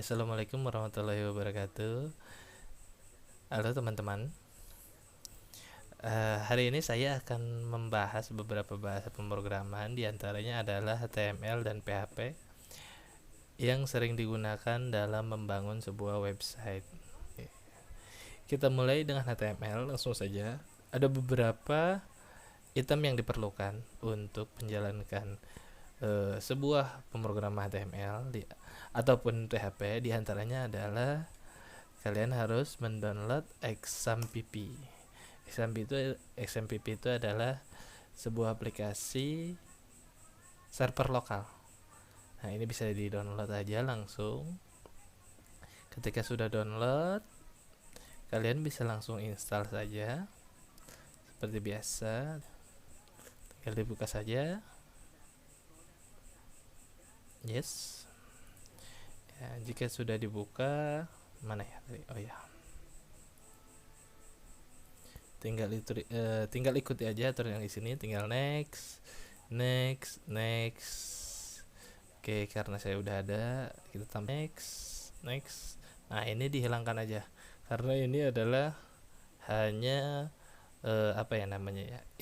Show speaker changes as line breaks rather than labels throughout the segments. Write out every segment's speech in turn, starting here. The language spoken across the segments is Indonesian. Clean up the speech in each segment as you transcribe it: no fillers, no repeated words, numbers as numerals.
Assalamualaikum warahmatullahi wabarakatuh. Halo teman-teman. Hari ini saya akan membahas beberapa bahasa pemrograman, diantaranya adalah HTML dan PHP yang sering digunakan dalam membangun sebuah website. Kita mulai dengan HTML langsung saja. Ada beberapa item yang diperlukan untuk menjalankan sebuah pemrograman HTML ataupun PHP. Diantaranya adalah kalian harus mendownload XAMPP. XAMPP itu adalah sebuah aplikasi server lokal. Nah, ini bisa di-download aja langsung. Ketika sudah download, kalian bisa langsung install saja seperti biasa. Tinggal dibuka saja. Yes. Ya, jika sudah dibuka, mana ya? Oh ya. Tinggal ikuti aja aturan yang di sini, tinggal next. Oke, karena saya udah ada, kita tambah next. Nah, ini dihilangkan aja karena ini adalah hanya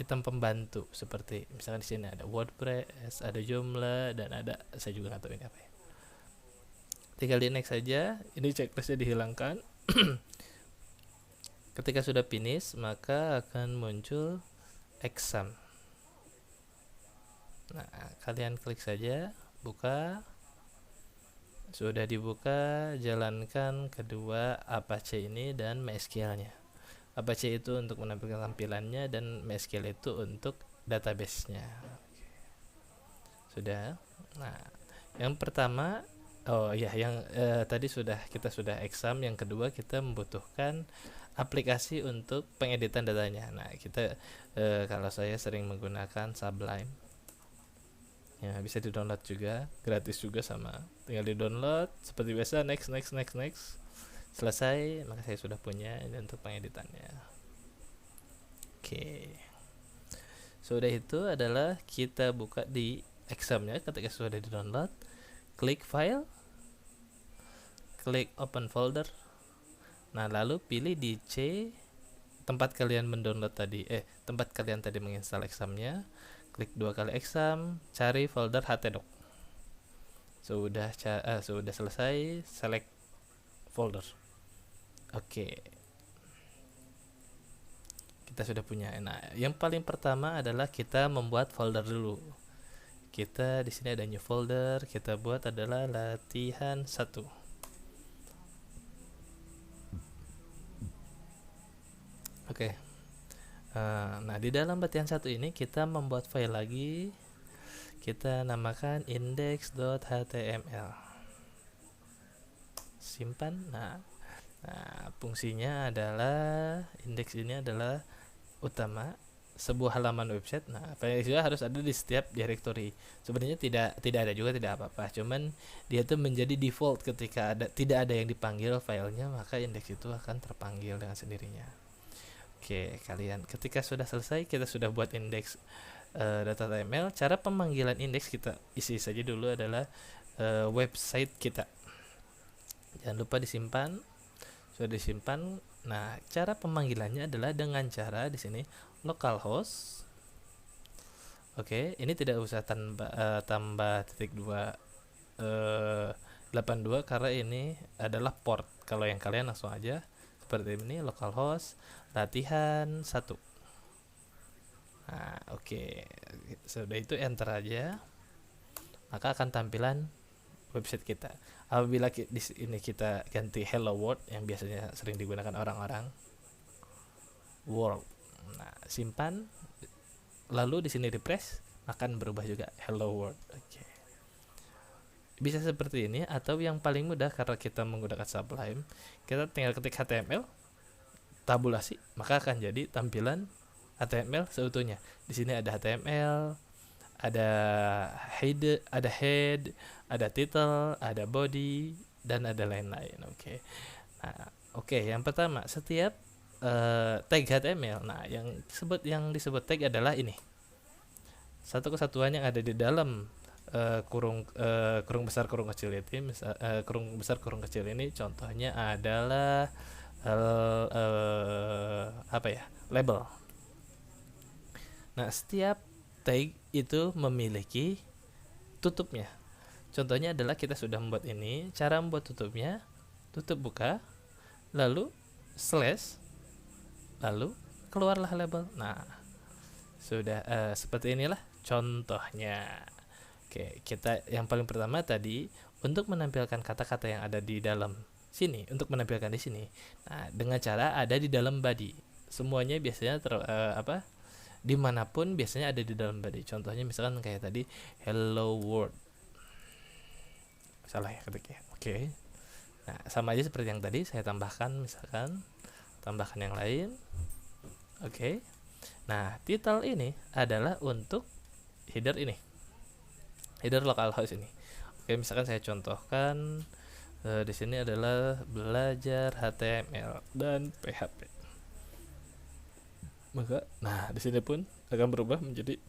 item pembantu, seperti misalkan di sini ada WordPress, ada Joomla, dan ada, saya juga nggak tahu ini apa ya. Tinggal di next saja, ini checklistnya dihilangkan. Ketika sudah finish, maka akan muncul exam. Nah, kalian klik saja, buka. Sudah dibuka, jalankan kedua Apache ini dan MySQL-nya. Apache itu untuk menampilkan tampilannya dan MySQL itu untuk database-nya. Sudah. Nah, yang pertama, tadi kita sudah exam. Yang kedua, kita membutuhkan aplikasi untuk pengeditan datanya. Nah, kalau saya sering menggunakan Sublime. Ya, bisa di-download juga, gratis juga sama. Tinggal di-download seperti biasa, next. Selesai, maka saya sudah punya ini untuk pengeditannya. Oke. Sudah itu adalah kita buka di examnya. Ketika sudah di-download, klik file, klik open folder. Nah, lalu pilih di C tempat kalian tempat kalian tadi menginstal examnya. Klik 2 kali exam, cari folder htdoc. Sudah selesai, select folder. Oke. Kita sudah punya. Nah, yang paling pertama adalah kita membuat folder dulu. Kita di sini ada new folder, kita buat adalah latihan 1. Oke. Nah, di dalam latihan 1 ini kita membuat file lagi. Kita namakan index.html. Simpan. Nah, fungsinya adalah index ini adalah utama sebuah halaman website. Nah, file juga harus ada di setiap directory. Sebenarnya tidak ada juga tidak apa-apa. Cuman dia tuh menjadi default ketika tidak ada yang dipanggil filenya, maka indeks itu akan terpanggil dengan sendirinya. Oke, kalian ketika sudah selesai, kita sudah buat indeks data.html. Cara pemanggilan indeks kita isi saja dulu adalah website kita. Jangan lupa disimpan. Sudah disimpan. Nah, cara pemanggilannya adalah dengan cara di sini localhost. Oke, ini tidak usah tambah titik 82 karena ini adalah port. Kalau yang kalian langsung aja seperti ini, localhost latihan 1. Nah, oke. Sudah itu enter aja, maka akan tampilan website kita. Apabila di sini kita ganti hello world yang biasanya sering digunakan orang-orang, world. Nah, simpan, lalu di sini refresh, akan berubah juga hello world. Oke. Bisa seperti ini, atau yang paling mudah karena kita menggunakan Sublime, kita tinggal ketik HTML, tabulasi, maka akan jadi tampilan HTML seutuhnya. Di sini ada HTML, ada head, ada title, ada body, dan ada lain-lain. Oke. Nah, yang pertama, setiap tag HTML. Nah, yang disebut tag adalah ini. Satu kesatuan yang ada di dalam kurung besar kurung kecil ini kurung besar kurung kecil ini contohnya adalah apa ya, label. Nah, setiap tag itu memiliki tutupnya. Contohnya adalah kita sudah membuat ini, cara membuat tutupnya, tutup buka, lalu slash, lalu keluarlah label. Nah, sudah seperti inilah contohnya. Oke, kita yang paling pertama tadi untuk menampilkan kata-kata yang ada di dalam sini, untuk menampilkan di sini. Nah, dengan cara ada di dalam body. Semuanya biasanya dimanapun biasanya ada di dalam body. Contohnya misalkan kayak tadi hello world. Salah ya ketiknya. Oke. Nah, sama aja seperti yang tadi saya tambahkan, misalkan tambahkan yang lain. Oke. Nah, title ini adalah untuk header ini. Header localhost ini. Oke, misalkan saya contohkan di sini adalah belajar HTML dan PHP. Maka, nah di sini pun akan berubah menjadi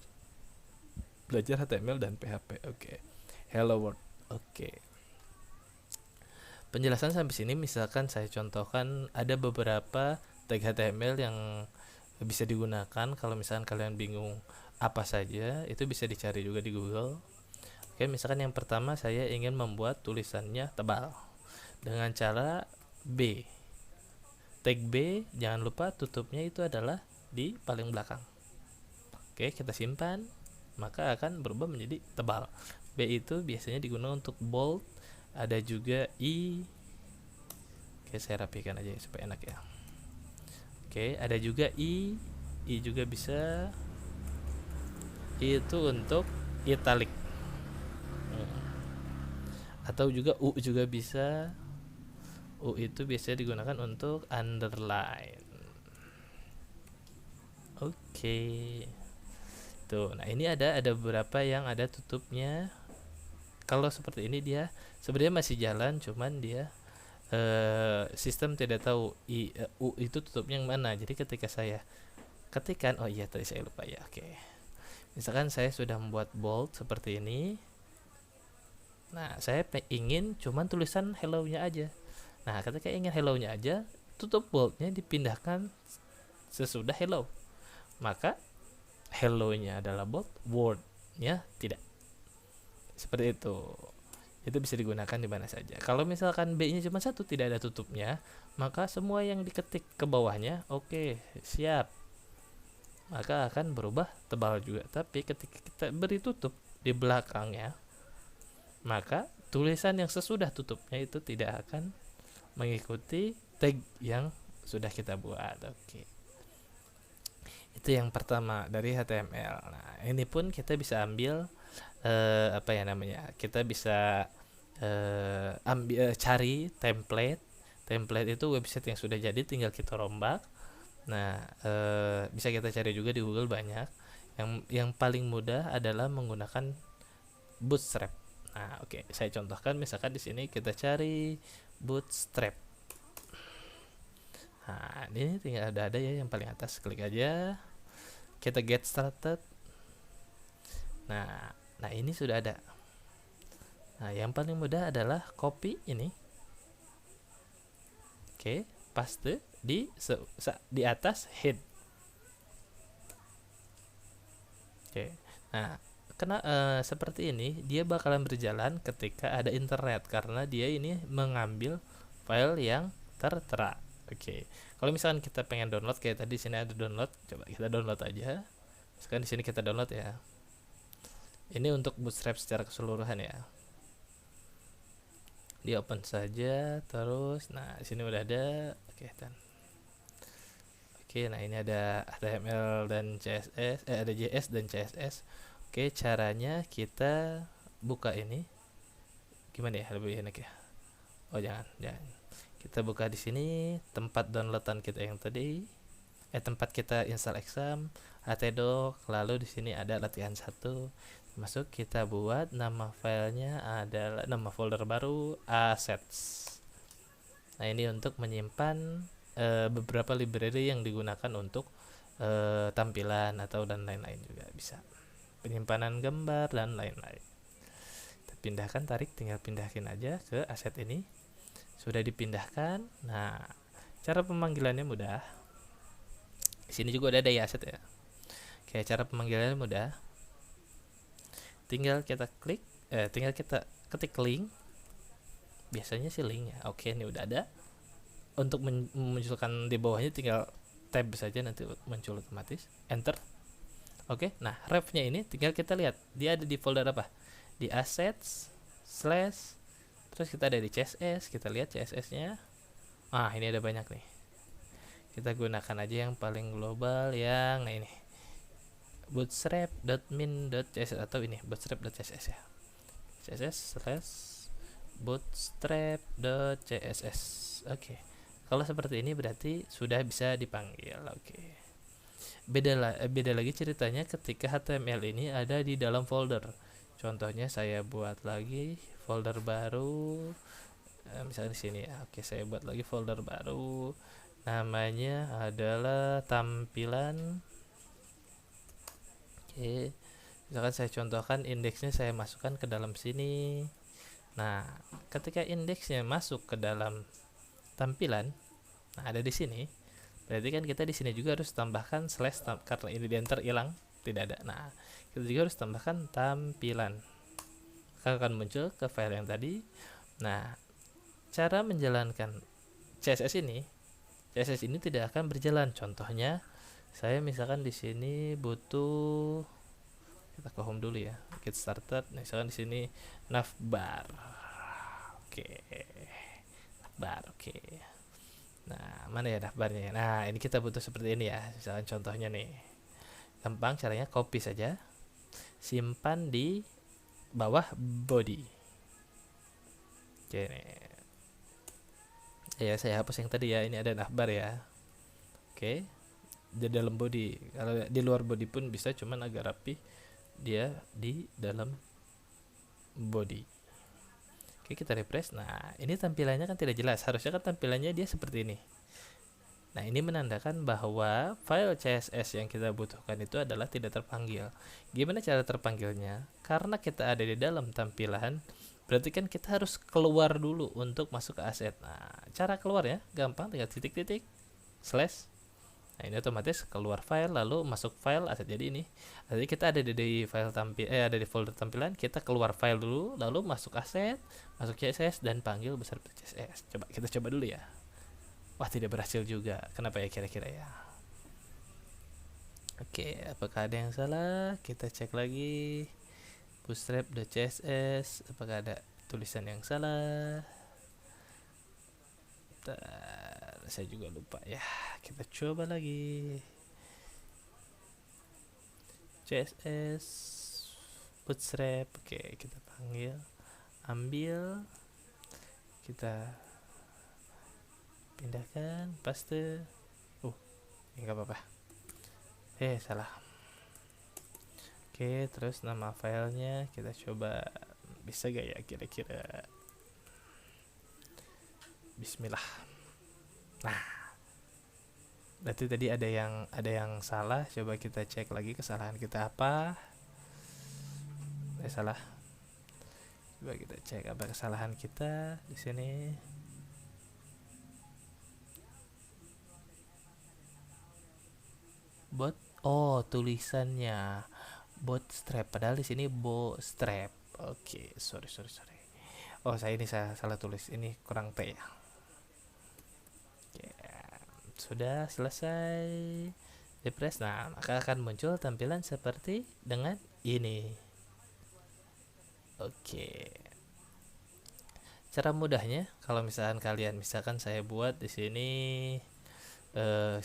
belajar HTML dan PHP. Oke. Hello world. Oke. Penjelasan sampai sini, misalkan saya contohkan ada beberapa tag HTML yang bisa digunakan kalau misalkan kalian bingung apa saja, itu bisa dicari juga di Google. Oke, misalkan yang pertama saya ingin membuat tulisannya tebal dengan cara B. Tag B, jangan lupa tutupnya itu adalah di paling belakang. Oke, kita simpan, maka akan berubah menjadi tebal. B itu biasanya digunakan untuk bold, ada juga I. Oke, saya rapikan aja supaya enak ya. Oke, ada juga I juga bisa. I itu untuk italic. Atau juga U juga bisa. U itu biasanya digunakan untuk underline. Oke. Tuh, nah ini ada beberapa yang ada tutupnya. Kalau seperti ini dia sebenarnya masih jalan, cuman dia sistem tidak tahu U itu tutupnya yang mana. Jadi ketika saya ketikkan, oh iya tadi saya lupa ya. Oke. Misalkan saya sudah membuat bold seperti ini. Nah, saya ingin cuman tulisan hello-nya aja. Nah, ketika ingin hello-nya aja, tutup bold-nya dipindahkan sesudah hello. Maka hello-nya adalah bold, word-nya tidak. Seperti itu. Itu bisa digunakan di mana saja. Kalau misalkan B-nya cuma satu, tidak ada tutupnya, maka semua yang diketik ke bawahnya, oke, siap. Maka akan berubah tebal juga. Tapi ketika kita beri tutup di belakangnya, maka tulisan yang sesudah tutupnya itu tidak akan mengikuti tag yang sudah kita buat. Oke. Itu yang pertama dari HTML. Nah, ini pun kita bisa ambil kita bisa cari template. Template itu website yang sudah jadi, tinggal kita rombak. Nah, bisa kita cari juga di Google banyak. Yang paling mudah adalah menggunakan Bootstrap. Nah, oke, saya contohkan misalkan di sini kita cari Bootstrap. Nah, ini tinggal ada ya yang paling atas, klik aja. Kita get started. Nah, ini sudah ada. Nah, yang paling mudah adalah copy ini. Oke, paste di atas head. Oke. Nah, seperti ini dia bakalan berjalan ketika ada internet, karena dia ini mengambil file yang tertera. Oke. Kalau misalkan kita pengen download kayak tadi sini ada download, coba kita download aja. Sekarang di sini kita download ya. Ini untuk Bootstrap secara keseluruhan ya. Di open saja terus. Nah, di sini udah ada. Oke, Oke, nah ini ada HTML dan CSS, ada JS dan CSS. Oke, caranya kita buka ini. Gimana ya lebih enak ya? Oh, jangan. Kita buka di sini tempat downloadan kita yang tadi. Tempat kita install exam, htdoc, lalu di sini ada latihan 1. Masuk, kita buat nama filenya adalah nama folder baru assets. Nah, ini untuk menyimpan beberapa library yang digunakan untuk tampilan atau dan lain-lain juga bisa. Penyimpanan gambar dan lain-lain. pindahkan, tarik, tinggal pindahin aja ke aset ini. Sudah dipindahkan. Nah, cara pemanggilannya mudah. Di sini juga udah ada ya aset ya. Oke, cara pemanggilannya mudah. Tinggal kita ketik link. Biasanya sih link ya. Oke, ini udah ada. Untuk memunculkan di bawahnya tinggal tab saja, nanti muncul otomatis. Enter. Oke, nah refnya ini tinggal kita lihat dia ada di folder apa, di assets slash, terus kita ada di CSS, kita lihat CSS-nya. Ini ada banyak nih, kita gunakan aja yang paling global, yang ini bootstrap.min.css atau ini bootstrap.css ya, css slash bootstrap.css. Oke, kalau seperti ini berarti sudah bisa dipanggil. Oke. Beda lagi ceritanya ketika HTML ini ada di dalam folder. Contohnya saya buat lagi folder baru, misalnya di sini ya. Oke, saya buat lagi folder baru, namanya adalah tampilan. Oke, misalkan saya contohkan indeksnya saya masukkan ke dalam sini. Nah, ketika indeksnya masuk ke dalam tampilan, nah ada di sini. Berarti kan kita di sini juga harus tambahkan slash karena ini di enter hilang, tidak ada. Nah, kita juga harus tambahkan tampilan. Maka akan muncul ke file yang tadi. Nah, cara menjalankan CSS ini tidak akan berjalan. Contohnya, saya misalkan di sini butuh, kita ke home dulu ya, get started. Misalkan di sini navbar. Oke. Navbar, oke. Nah, mana ya navbarnya? Nah, ini kita butuh seperti ini ya. Misalkan contohnya nih. Gampang caranya, copy saja. Simpan di bawah body. Oke nih. Ya, saya hapus yang tadi ya. Ini ada navbar ya. Oke. Di dalam body. Kalau di luar body pun bisa, cuman agak rapi. Dia di dalam body. Oke, kita refresh. Nah, ini tampilannya kan tidak jelas. Harusnya kan tampilannya dia seperti ini. Nah, ini menandakan bahwa file CSS yang kita butuhkan itu adalah tidak terpanggil. Gimana cara terpanggilnya? Karena kita ada di dalam tampilan, berarti kan kita harus keluar dulu untuk masuk ke aset. Nah, cara keluarnya gampang, tinggal titik-titik slash. Nah, ini otomatis keluar file lalu masuk file aset. Jadi ini, jadi kita ada di file ada di folder tampilan, kita keluar file dulu lalu masuk aset, masuk CSS dan panggil besar CSS. Kita coba dulu ya. Wah, tidak berhasil juga. Kenapa ya kira-kira ya? Oke, apakah ada yang salah? Kita cek lagi. Bootstrap.css, apakah ada tulisan yang salah? Saya juga lupa ya. Kita coba lagi. CSS bootstrap. Oke, kita panggil, ambil, kita pindahkan, paste. Ini nggak apa-apa. Salah. Oke, terus nama filenya kita coba, bisa gak ya kira-kira? Bismillah. Nah, berarti tadi ada yang salah. Coba kita cek lagi kesalahan kita apa. Salah. Coba kita cek apa kesalahan kita di sini. Tulisannya bootstrap, padahal di sini bootstrap. Oke, sorry. Saya salah tulis. Ini kurang P ya. Sudah selesai. Refresh. Nah, maka akan muncul tampilan seperti dengan ini. Oke. Cara mudahnya, kalau misalkan saya buat di sini,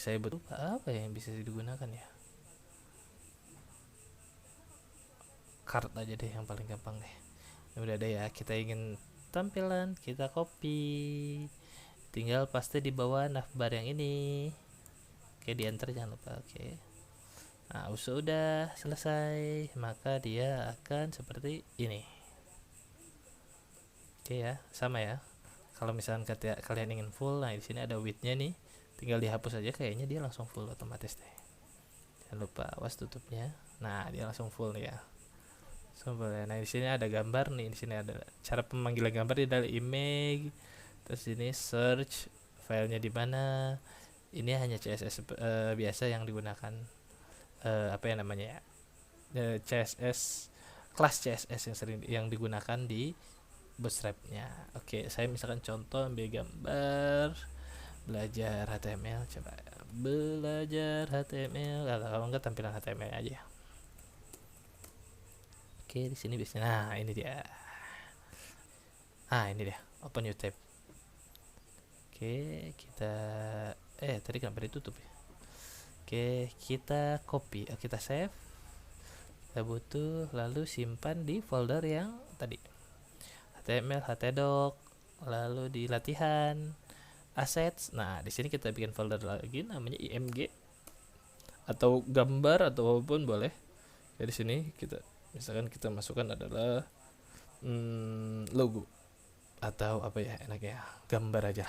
saya butuh apa yang bisa digunakan ya? Card aja deh yang paling gampang deh. Udah ada ya. Kita ingin tampilan, kita copy, tinggal paste di bawah navbar yang ini. Oke, di enter jangan lupa. Oke. Nah, sudah selesai, maka dia akan seperti ini. Oke ya, sama ya. Kalau misalkan kalian ingin full, nah di sini ada width-nya nih. Tinggal dihapus aja, kayaknya dia langsung full otomatis deh. Jangan lupa awas tutupnya. Nah, dia langsung full nih ya. Sumbernya. Nah, di sini ada gambar nih, di sini ada cara pemanggilan gambar di dalam image. Terus ini search filenya di mana. Ini hanya CSS biasa yang digunakan, apa ya namanya ya? CSS kelas CSS yang sering yang digunakan di Bootstrap-nya. Oke, saya misalkan contoh ambil gambar belajar HTML, coba belajar HTML, kalau enggak tampilan HTML aja. Oke, di sini biasanya, nah ini dia. Ini dia, open new tab. Oke, kita tadi kenapa ditutup ya? Oke, kita copy, kita save. Kita butuh, lalu simpan di folder yang tadi. HTML, htdoc, lalu di latihan, assets. Nah, di sini kita bikin folder lagi namanya img atau gambar atau apapun boleh. Jadi sini kita misalkan kita masukkan adalah logo atau apa ya enaknya, gambar aja.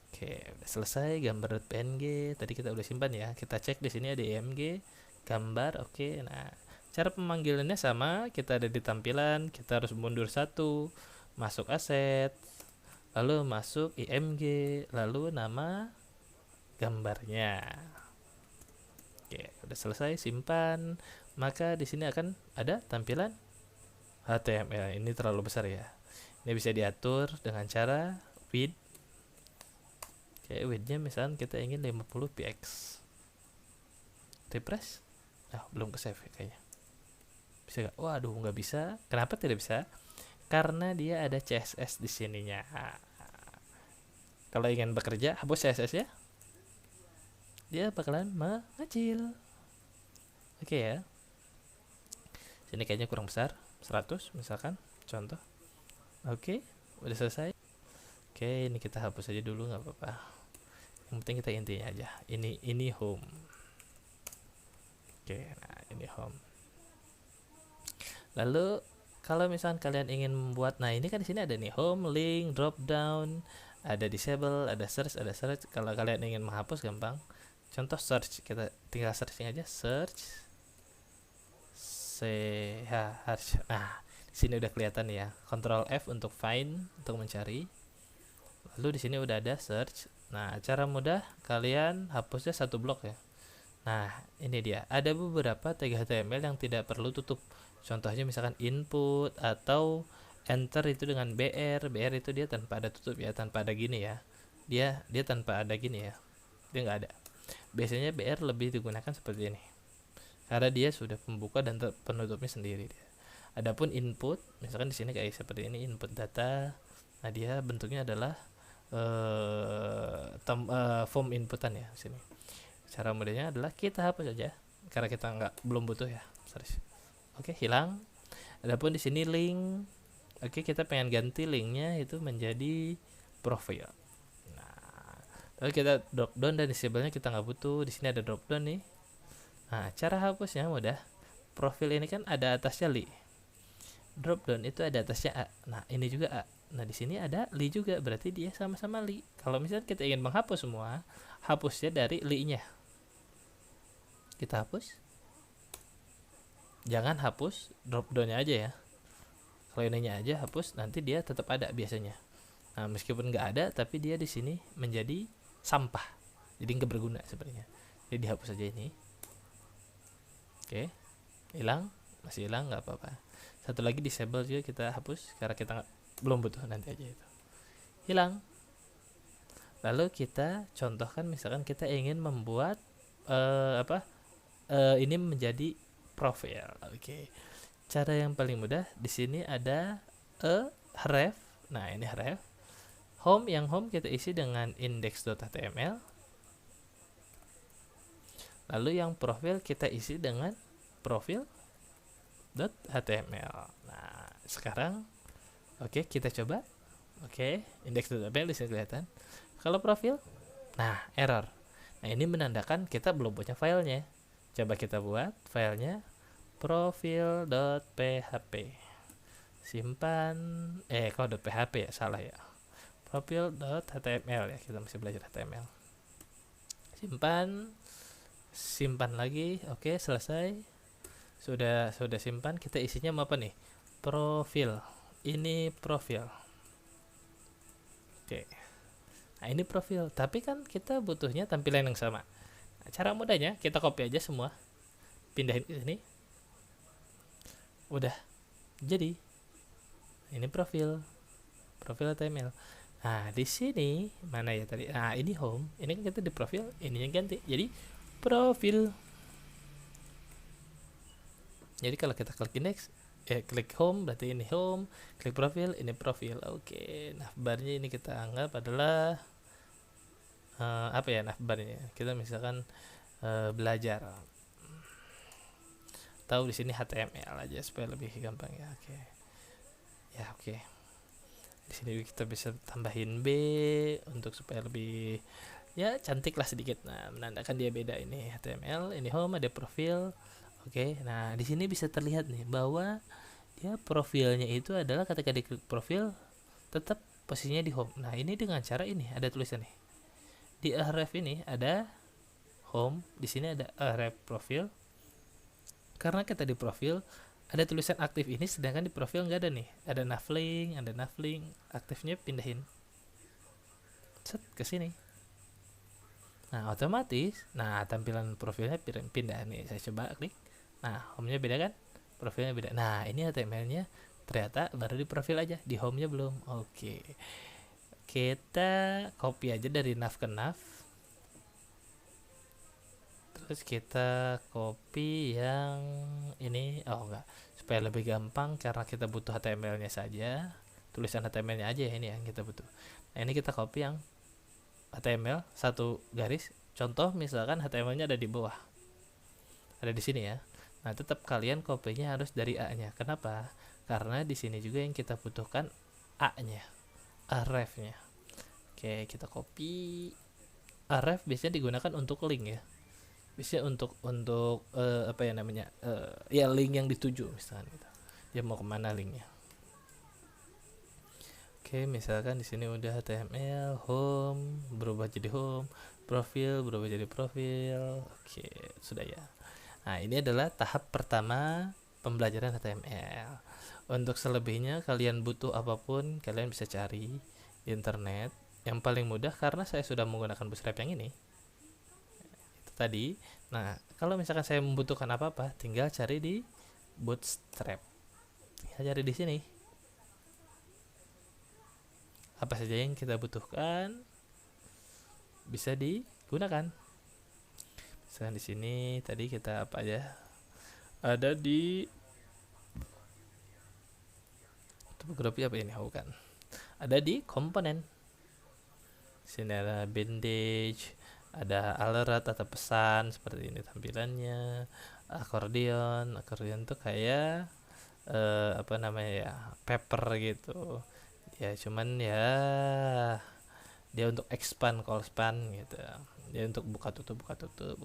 Oke, udah selesai gambar.png. Tadi kita udah simpan ya. Kita cek di sini ada img, gambar. Oke, nah cara pemanggilannya sama. Kita ada di tampilan, kita harus mundur satu, masuk aset, lalu masuk img, lalu nama gambarnya. Oke, udah selesai, simpan. Maka di sini akan ada tampilan HTML. Ini terlalu besar ya. Ini bisa diatur dengan cara width. Oke, widthnya misalkan kita ingin 50 px. Refresh. Belum ke save kayaknya. Bisa gak? Waduh, nggak bisa. Kenapa tidak bisa? Karena dia ada CSS di sininya. Kalau ingin bekerja, hapus CSS ya. Dia bakalan mengecil. Oke ya. Sini kayaknya kurang besar, 100 misalkan, contoh. Oke, udah selesai. Oke, ini kita hapus aja dulu, nggak apa-apa. Yang penting kita intinya aja. Ini home. Oke, nah ini home. Lalu kalau misalkan kalian ingin membuat, nah ini kan di sini ada nih home, link, drop down, ada disable, ada search, ada search. Kalau kalian ingin menghapus gampang. Contoh search, kita tinggal searching aja, search. Nah, di sini udah kelihatan ya. Control F untuk find, untuk mencari. Lalu di sini udah ada search. Nah, cara mudah kalian hapusnya satu blok ya. Nah, ini dia. Ada beberapa tag HTML yang tidak perlu tutup. Contohnya misalkan input atau enter itu dengan BR. BR itu dia tanpa ada tutup ya, tanpa ada gini ya. Dia tanpa ada gini ya. Dia nggak ada. Biasanya BR lebih digunakan seperti ini. Karena dia sudah pembuka dan penutupnya sendiri dia. Adapun input, misalkan di sini kayak seperti ini, input data. Nah, dia bentuknya adalah form inputan ya sini. Cara mudahnya adalah kita hapus saja karena kita belum butuh ya. Oke, hilang. Adapun di sini link. Oke, kita pengen ganti linknya itu menjadi profil. Nah, lalu kita drop down dan disable-nya kita nggak butuh. Di sini ada drop down nih. Nah, cara hapusnya mudah. Profil ini kan ada atasnya li. Drop down itu ada atasnya a. Nah, ini juga a. Nah, di sini ada li juga, berarti dia sama-sama li. Kalau misalnya kita ingin menghapus semua, hapusnya dari li-nya. Kita hapus. Jangan hapus drop down-nya aja ya. Kalau ininya aja hapus, nanti dia tetap ada biasanya. Nah, meskipun nggak ada, tapi dia di sini menjadi sampah. Jadi nggak berguna sebenarnya. Jadi dihapus aja ini. Oke, hilang, masih hilang, nggak apa-apa. Satu lagi disable juga kita hapus karena kita belum butuh, nanti aja itu. Hilang. Lalu kita contohkan misalkan kita ingin membuat ini menjadi profil. Oke. Cara yang paling mudah di sini ada href. Nah, ini href. Home, yang home kita isi dengan index.html. Lalu yang profil kita isi dengan profil.html. Nah, sekarang kita coba. Index.html di sini kelihatan. Kalau profil, nah error. Nah, ini menandakan kita belum punya filenya. Coba kita buat filenya, profil.php. Simpan, kalau .php ya salah ya. Profil.html ya, kita masih belajar HTML. Simpan lagi. Oke, selesai. Sudah simpan, kita isinya mau apa nih? Profil. Ini profil. Oke. Nah, ini profil, tapi kan kita butuhnya tampilan yang sama. Nah, cara mudahnya kita copy aja semua, pindahin ke sini. Udah jadi. Ini profil HTML. Nah, di sini mana ya tadi? Nah, ini home. Ini kan kita di profil, ininya ganti. Jadi profil. Jadi kalau kita klik index, klik home berarti ini home, klik profil ini profil. Oke. Nah, barnya ini kita anggap adalah apa ya navbarnya? Kita misalkan belajar. Tahu di sini HTML aja supaya lebih gampang ya. Oke. Ya, oke. Di sini kita bisa tambahin B untuk supaya lebih ya cantik lah sedikit. Nah, menandakan dia beda. Ini HTML, ini home, ada profil. Oke. Nah, di sini bisa terlihat nih bahwa dia profilnya itu adalah ketika diklik profil tetap posisinya di home. Nah, ini dengan cara ini ada tulisan nih. Di href ini ada home, di sini ada href profil. Karena kita di profil ada tulisan aktif ini, sedangkan di profil nggak ada nih. Ada navlink, aktifnya pindahin. Set ke sini. Nah, otomatis, nah tampilan profilnya pindah nih. Saya coba klik. Nah, home-nya beda kan? Profilnya beda. Nah, ini HTML-nya ternyata baru di profil aja, di home-nya belum. Oke. Kita copy aja dari nav ke nav. Terus kita copy yang ini, enggak, supaya lebih gampang karena kita butuh HTML-nya saja, tulisan HTML-nya aja ya ini yang kita butuh. Nah, ini kita copy yang HTML satu garis. Contoh misalkan HTML-nya ada di bawah, ada di sini ya. Nah, tetap kalian copy-nya harus dari A-nya. Kenapa? Karena di sini juga yang kita butuhkan A-nya, href-nya. Oke, kita copy. Href biasanya digunakan untuk link ya. Bisa untuk apa ya namanya, ya link yang dituju misalkan gitu. Dia mau kemana linknya. Oke, misalkan di sini udah HTML home berubah jadi home, profil berubah jadi profil. Oke, sudah ya. Nah, ini adalah tahap pertama pembelajaran HTML. Untuk selebihnya kalian butuh apapun kalian bisa cari di internet. Yang paling mudah karena saya sudah menggunakan Bootstrap yang ini tadi. Nah, kalau misalkan saya membutuhkan apa-apa, tinggal cari di Bootstrap. Tinggal cari di sini. Apa saja yang kita butuhkan bisa digunakan. Misalkan di sini tadi kita apa aja? Ada di topografi apa ini? Bukan. Ada di komponen. Sini ada bandage, ada alert atau pesan seperti ini tampilannya. Akordeon tuh kayak apa namanya ya, paper gitu ya, cuman ya dia untuk expand, call span gitu, dia untuk buka tutup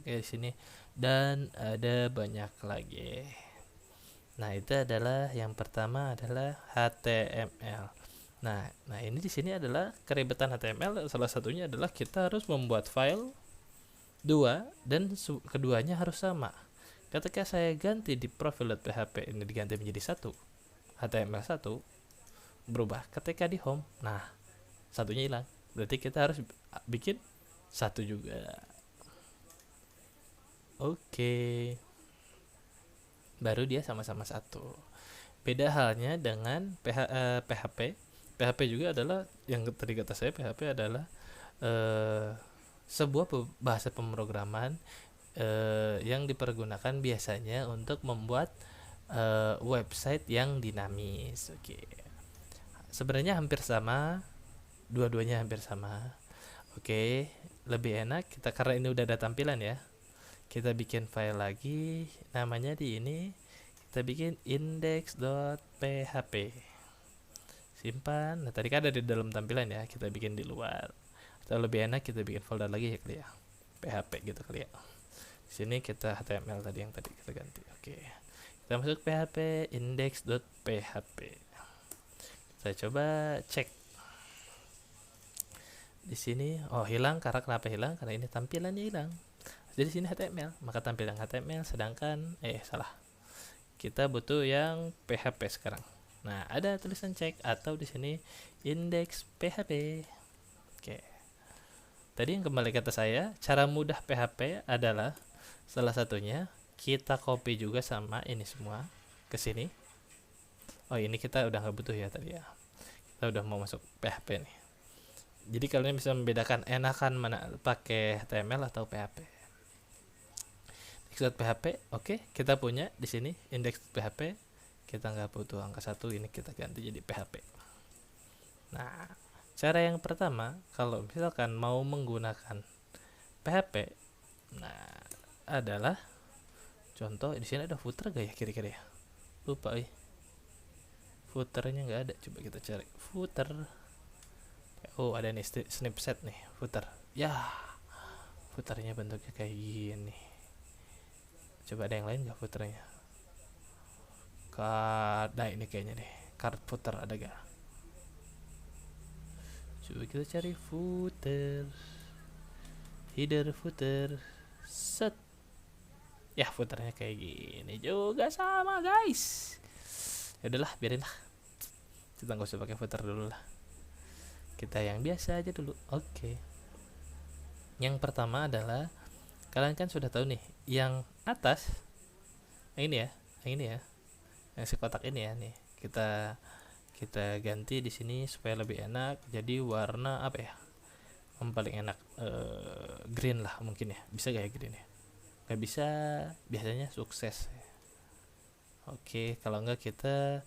oke di sini. Dan ada banyak lagi. Nah, itu adalah yang pertama adalah HTML. Nah, ini di sini adalah keribetan HTML. Salah satunya adalah kita harus membuat file dua dan keduanya harus sama. Ketika saya ganti di profil.php ini diganti menjadi satu, HTML1 berubah. Ketika di home, nah satunya hilang. Berarti kita harus bikin satu juga. Oke. Baru dia sama-sama satu. Beda halnya dengan PHP. PHP juga adalah yang tadi kata saya, PHP adalah sebuah bahasa pemrograman yang dipergunakan biasanya untuk membuat website yang dinamis. Oke. Sebenarnya hampir sama, dua-duanya hampir sama. Oke, lebih enak kita karena ini udah ada tampilan ya. Kita bikin file lagi, namanya di ini kita bikin index.php. Simpan. Nah, tadi kan ada di dalam tampilan ya, kita bikin di luar. Atau lebih enak kita bikin folder lagi ya kali ya, PHP gitu kali ya. Di sini kita HTML tadi yang tadi kita ganti. Oke, kita masuk PHP index.php. Saya coba cek di sini. Oh, hilang. Karena kenapa hilang? Karena ini tampilannya hilang. Jadi sini HTML, maka tampilan HTML, sedangkan salah. kita butuh yang PHP sekarang. Nah, ada tulisan cek atau di sini indeks PHP. Oke. Tadi yang kembali kata saya, cara mudah PHP adalah salah satunya kita copy juga sama ini semua ke sini. Oh, ini kita udah nggak butuh ya tadi ya. Kita udah mau masuk PHP nih. Jadi kalian bisa membedakan enakan mana pakai HTML atau PHP. Index.php, oke, kita punya di sini index.php. Kita nggak butuh angka 1, ini kita ganti jadi PHP. Nah, cara yang pertama kalau misalkan mau menggunakan PHP, nah adalah contoh di sini ada footer gak ya kira-kira ya? Lupa footernya nggak ada, coba kita cari footer. Oh, ada nih snapshot nih footer. Ya, footernya bentuknya kayak gini. Coba ada yang lain nggak footernya? Nah ini kayaknya deh, card footer ada gak? Coba kita cari footer, header footer, set. Ya, footernya kayak gini juga sama guys. Ya udahlah, biarin lah. Kita nggak usah pakai footer dulu lah. Kita yang biasa aja dulu. Oke. Yang pertama adalah kalian kan sudah tahu nih, yang atas, yang ini ya, yang si kotak ini ya nih. Kita ganti di sini supaya lebih enak. Jadi warna apa ya? Yang paling enak green lah mungkin ya. Bisa gak ya green ya? Gak bisa, biasanya sukses. Oke, kalau enggak kita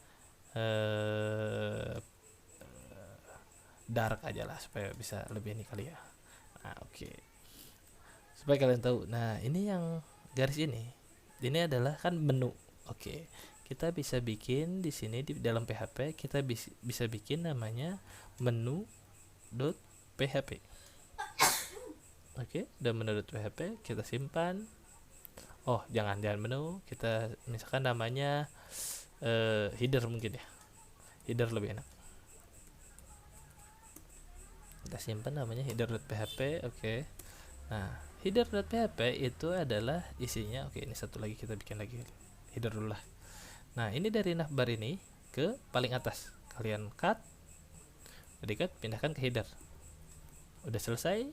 dark aja lah supaya bisa lebih ini kali ya. Nah, oke. Supaya kalian tahu. Nah, ini yang garis ini adalah kan menu. Oke. Kita bisa bikin di sini di dalam PHP kita bisa bikin namanya menu.php. Oke, dan menu.php kita simpan. Oh, jangan menu, kita misalkan namanya header mungkin ya. Header lebih enak. Kita simpan namanya header.php. Oke. Nah, header.php itu adalah isinya. Oke, ini satu lagi kita bikin lagi. Header dulu lah. Nah, ini dari navbar ini ke paling atas. Kalian cut. Pindahkan ke header. Udah selesai.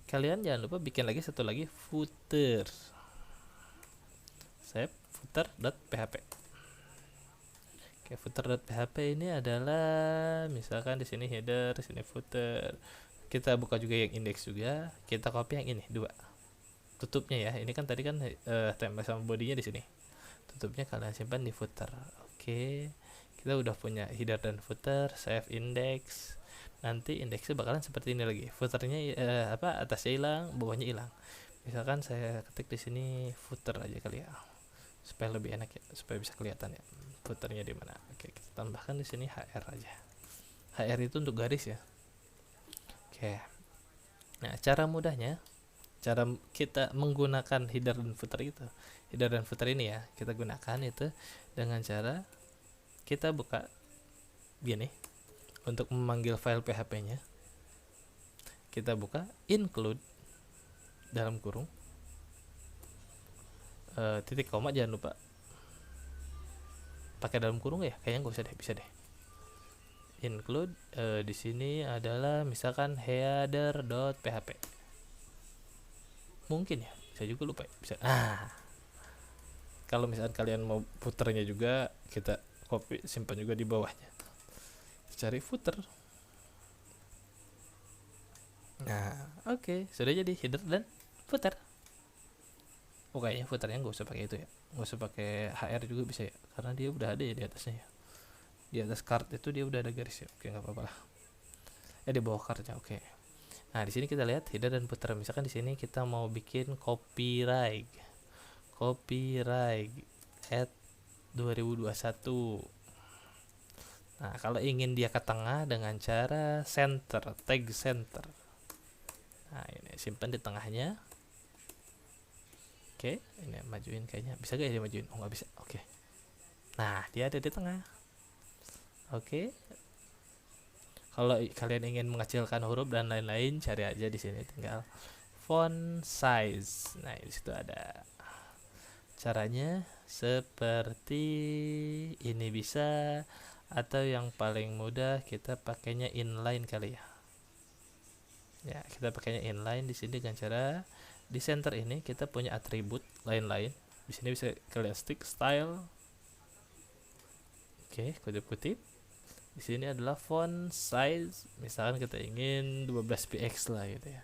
Kalian jangan lupa bikin lagi satu lagi footer. Save footer.php. Oke, footer.php ini adalah misalkan di sini header, di sini footer. Kita buka juga yang index juga. Kita copy yang ini 2. Tutupnya ya. Ini kan tadi kan HTML sama bodinya di sini. Tutupnya kalian simpan di footer. Oke. Kita udah punya header dan footer, save index. Nanti indeksnya bakalan seperti ini lagi. Footernya atasnya hilang, bawahnya hilang. Misalkan saya ketik di sini footer aja kali ya. Supaya lebih enak ya, supaya bisa kelihatan ya footernya di mana. Oke, kita tambahkan di sini HR aja. HR itu untuk garis ya. Oke. Nah, cara mudahnya, cara kita menggunakan header dan footer itu, header dan footer ini ya, kita gunakan itu dengan cara kita buka gini. Untuk memanggil file PHP-nya, kita buka include dalam kurung titik koma, jangan lupa pakai dalam kurung ya, kayaknya nggak usah deh, bisa deh. Include di sini adalah misalkan header.php. Mungkin ya, saya juga lupa ya, bisa. Kalau misalkan kalian mau footernya juga, kita copy simpan juga di bawahnya. Cari footer. Nah, oke, sudah jadi header dan footer. Kayaknya footernya nggak usah pakai itu ya, nggak usah pakai HR juga bisa ya, karena dia udah ada ya di atasnya ya. Di atas card itu dia udah ada garis ya. Oke, nggak apa-apa lah. Di bawah cardnya. Oke. Nah, di sini kita lihat header dan footer. Misalkan di sini kita mau bikin copyright at 2021. Nah, kalau ingin dia ke tengah dengan cara center, tag center. Nah, ini simpan di tengahnya. Oke, ini majuin kayaknya. Bisa gak ya majuin? Oh, nggak bisa. Oke. Nah, dia ada di tengah. Oke. Kalau kalian ingin mengecilkan huruf dan lain-lain, cari aja di sini tinggal font size. Nah, di situ ada. Caranya seperti ini bisa, atau yang paling mudah kita pakainya inline kali ya. Ya, kita pakainya inline di sini dengan cara di center ini kita punya atribut lain-lain. Di sini bisa kalian stick style. Oke, kutip-kutip. Di sini adalah font size, misalkan kita ingin 12 px lah gitu ya.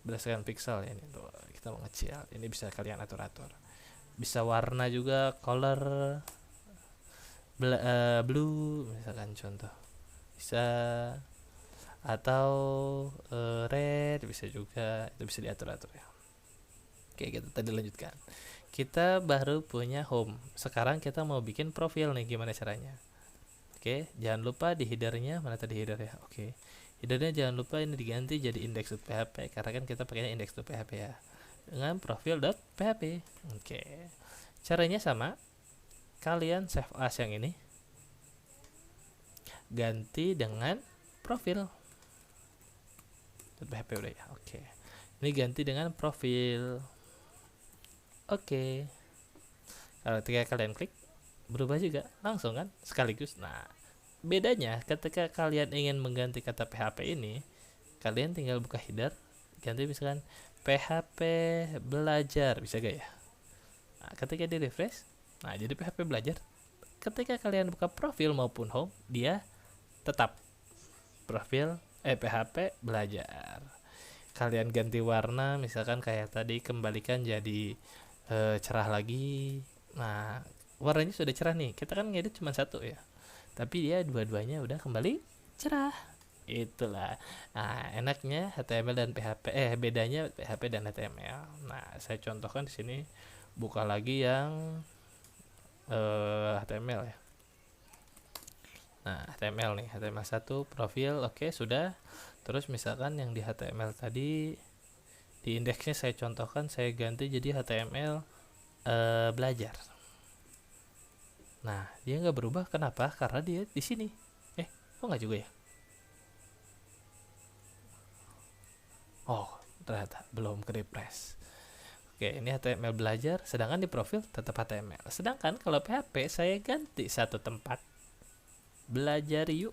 Berdasarkan pixel ya, ini tuh kita mau ngecil. Ini bisa kalian atur-atur. Bisa warna juga, color blue misalkan contoh. Bisa, atau red bisa juga, itu bisa diatur-atur ya. Oke, kita tadi lanjutkan. Kita baru punya home. Sekarang kita mau bikin profil nih, gimana caranya? Oke, jangan lupa di headernya, mana tadi header ya? Oke. Headernya jangan lupa ini diganti jadi index.php karena kan kita pakainya index.php ya. Dengan profil.php. Oke. Caranya sama. Kalian save as yang ini. Ganti dengan profil. .php udah ya. Oke. Ini ganti dengan profil. Oke. Kalau ketika kalian klik berubah juga langsung kan sekaligus. Nah, bedanya ketika kalian ingin mengganti kata PHP ini, kalian tinggal buka header, ganti misalkan PHP belajar, bisa gak ya? Nah, ketika di refresh, nah jadi PHP belajar. Ketika kalian buka profil maupun home, dia tetap profil PHP belajar. Kalian ganti warna, misalkan kayak tadi kembalikan jadi cerah lagi. Nah, warnanya sudah cerah nih. Kita kan ngedit cuma satu ya, tapi dia dua-duanya udah kembali cerah. Itulah. Nah, enaknya HTML dan PHP. Bedanya PHP dan HTML. Nah, saya contohkan di sini. Buka lagi yang HTML ya. Nah, HTML nih, HTML1 profil, oke, sudah. Terus misalkan yang di HTML tadi di indeksnya saya contohkan, saya ganti jadi HTML belajar. Nah, dia nggak berubah, kenapa? Karena dia di sini. Kok nggak juga ya? Oh, ternyata belum ke refresh. Oke, ini HTML belajar, sedangkan di profil tetap HTML. Sedangkan kalau PHP saya ganti satu tempat, belajar yuk.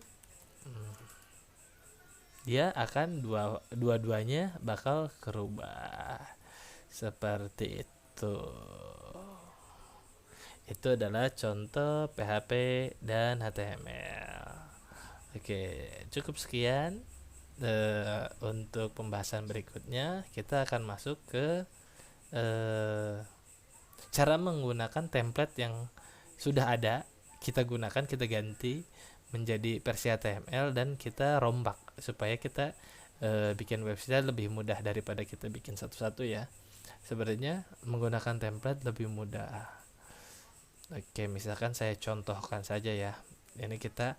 Dia akan dua-duanya bakal kerubah seperti itu. Itu adalah contoh PHP dan HTML. Oke, cukup sekian untuk pembahasan berikutnya. Kita akan masuk ke cara menggunakan template yang sudah ada, kita gunakan, kita ganti menjadi versi HTML dan kita rombak supaya kita bikin website lebih mudah daripada kita bikin satu-satu ya. Sebenarnya menggunakan template lebih mudah. Oke, misalkan saya contohkan saja ya. Ini kita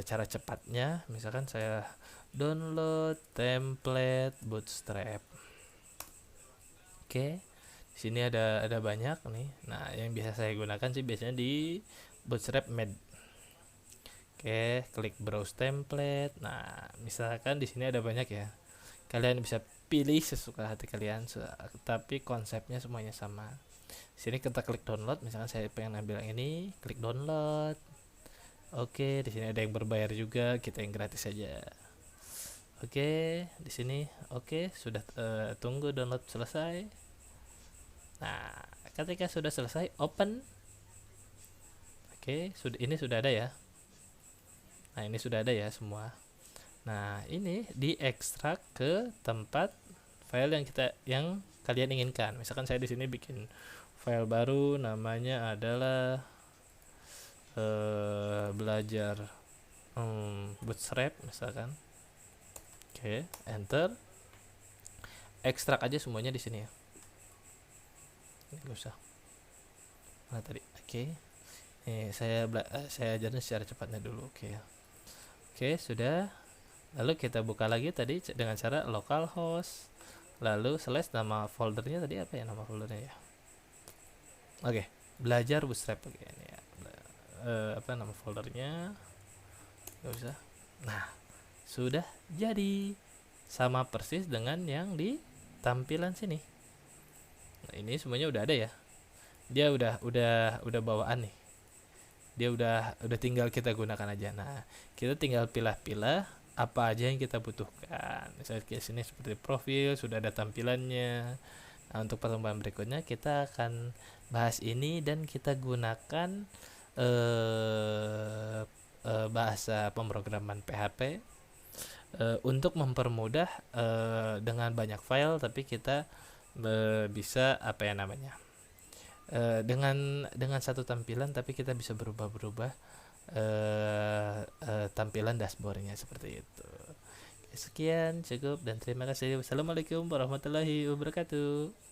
cara cepatnya, misalkan saya download template Bootstrap. Oke. Di sini ada banyak nih. Nah, yang biasa saya gunakan sih biasanya di Bootstrap Med. Oke, klik browse template. Nah, misalkan di sini ada banyak ya. Kalian bisa pilih sesuka hati kalian, tapi konsepnya semuanya sama. Di sini kita klik download, misalkan saya pengen ambil yang ini, klik download. Oke, di sini ada yang berbayar juga, kita yang gratis saja. Oke, di sini oke, sudah tunggu download selesai. Nah, ketika sudah selesai, open. Oke, ini sudah ada ya. Nah, ini sudah ada ya semua. Nah, ini diekstrak ke tempat file yang kalian inginkan. Misalkan saya di sini bikin file baru, namanya adalah belajar Bootstrap misalkan. Oke, enter. Ekstrak aja semuanya di sini ya. Nggak usah. Mana tadi? Oke. Nih, saya ajarin secara cepatnya dulu. Oke, sudah. Lalu kita buka lagi tadi dengan cara localhost, lalu slash, nama foldernya tadi apa ya, nama foldernya ya? Oke, belajar Bootstrap. Oke, ini ya. Apa nama foldernya? Gak usah. Nah, sudah jadi sama persis dengan yang di tampilan sini. Nah, ini semuanya udah ada ya. dia udah bawaan nih, dia udah tinggal kita gunakan aja. Nah, kita tinggal pilah-pilah apa aja yang kita butuhkan. Misalnya di sini seperti profil sudah ada tampilannya. Nah, untuk pertemuan berikutnya kita akan bahas ini dan kita gunakan eh, bahasa pemrograman PHP untuk mempermudah dengan banyak file, tapi kita bisa apa ya namanya, dengan satu tampilan tapi kita bisa berubah-berubah tampilan dashboardnya seperti itu. Sekian cukup dan terima kasih. Wassalamualaikum warahmatullahi wabarakatuh.